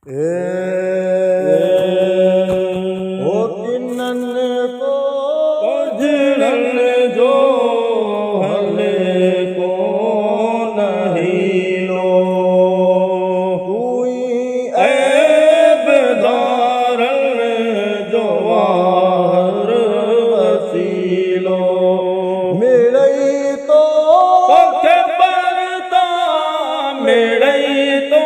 ओ किनन को जिनन जो हले को नहीं लो कोई ऐब धारन जो वार वसीलो मेरे तो पखे परता मेरे तो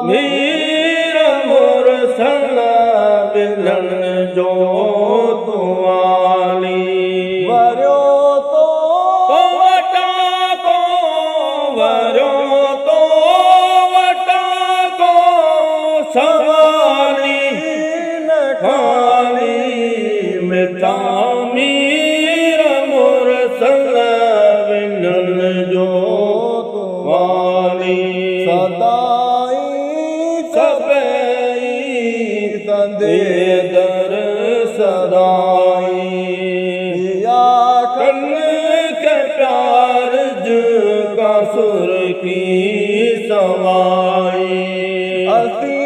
मीर मुरसल बिलन जो तुआली वरो तो वटा को वरो तो वटा को सवाली न खाली मिटा मीर मुरसल बिलन जो तुआली सदाई दे दर सदाई या कन के प्यार का सुर की सवाई असी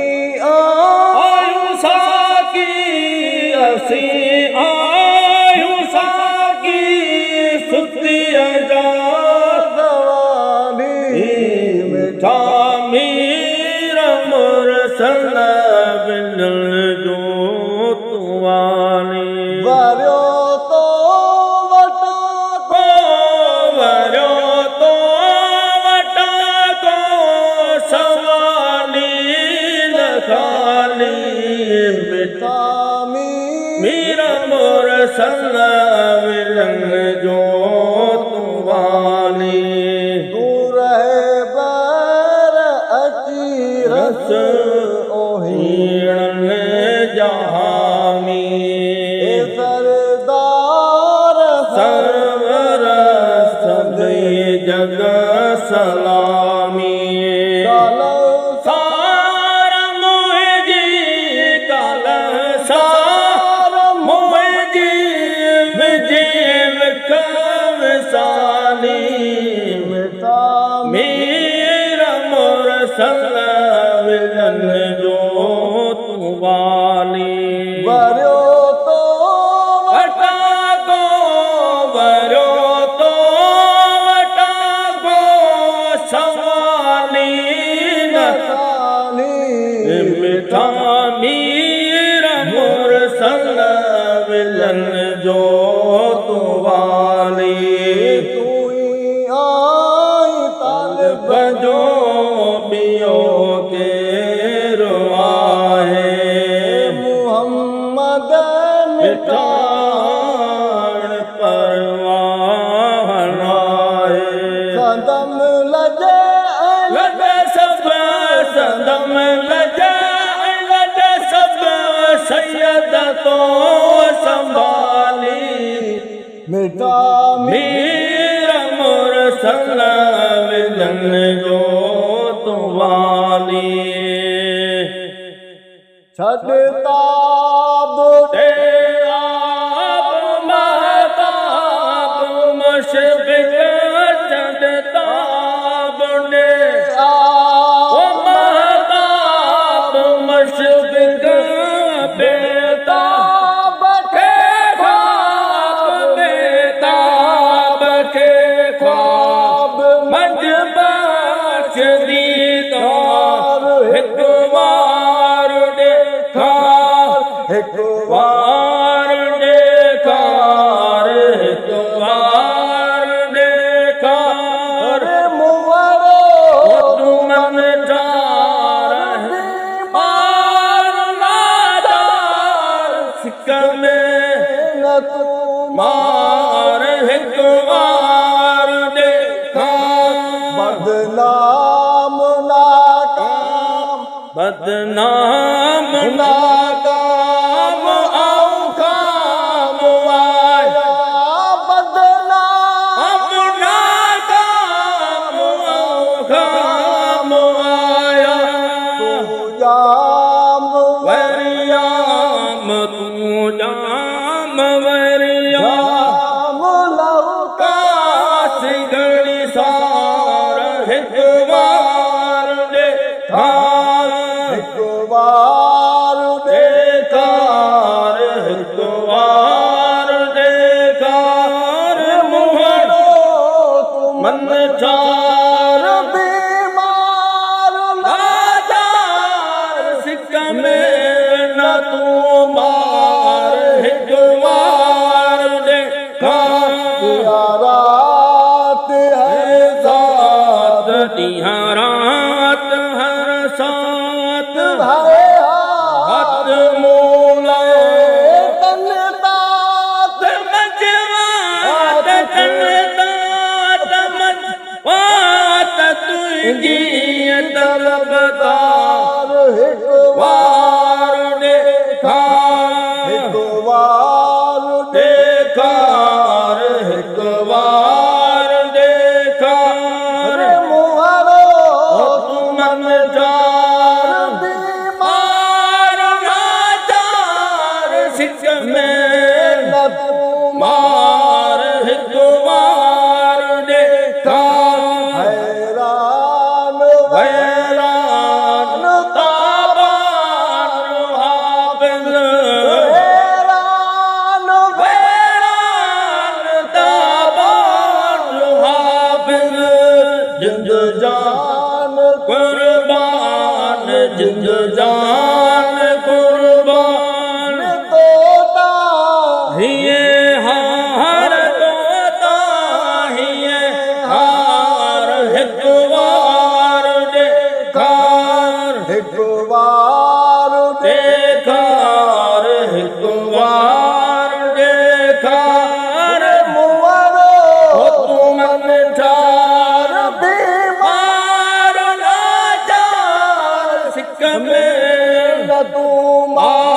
आयु साकी असी आयु साकी सुती जा दवानी मिठा मीर मुरसल वरो तो वटा को सवाली न खाली मिटा मीरा मुरसल बिलन जो तुवाली दूर है बर अची रस ओहीण जहामी जग सलामी काल सार मोहजी काल सार मोहजी विजीव कवसाली मिटा मीर मुरसल बिलन जो तुवाली वरो तो वटा को वरो मिठा मीर मुरसल बिलन जो तुवाली तू आई तालब जो पियो के रुआए मुहम्मद मिठाण परवाह नाए सदम लजे सब सदम सैयद तो संभाली मिटा मीर मुरसल बिलन जो तुवाली छड़ता बुढ़े आप महताब मुशफिक छड़ता बुढ़े आप महताब मुशफिक बेताब के ख्वाब मंजबाश दीदार एक बार देखार एक बार देखार एक बार देखार मुवरो तुमन ठार मार एक बार देखा बदनाम नाकाम बदनाम नाकाम औकाम आया बदनाम नाकाम औकाम आया तू जाम वरियाम तू जाम वरियाम लव रात है सात तिहा रात हर सात भाई हाथ मूला तन तात मजवात तन तात मजवात तुझी तलबदार एक वार देखा एक वार देखा एक वार देखा रे मुहारो मन जार बीमार नाचार सिख में मार एक वार देखा हैरान वैरान ताबान हाफिज हैरान वैरान ताबान हाफिज जिंद जान कुर्बान जिंद जान कुर्बान तोता हिये हार तोता हिये हार एक वार देखार एक बार देखार एक वार देखार मुहारो तुमन चार बीमार मार नाचार सिख में न तू मार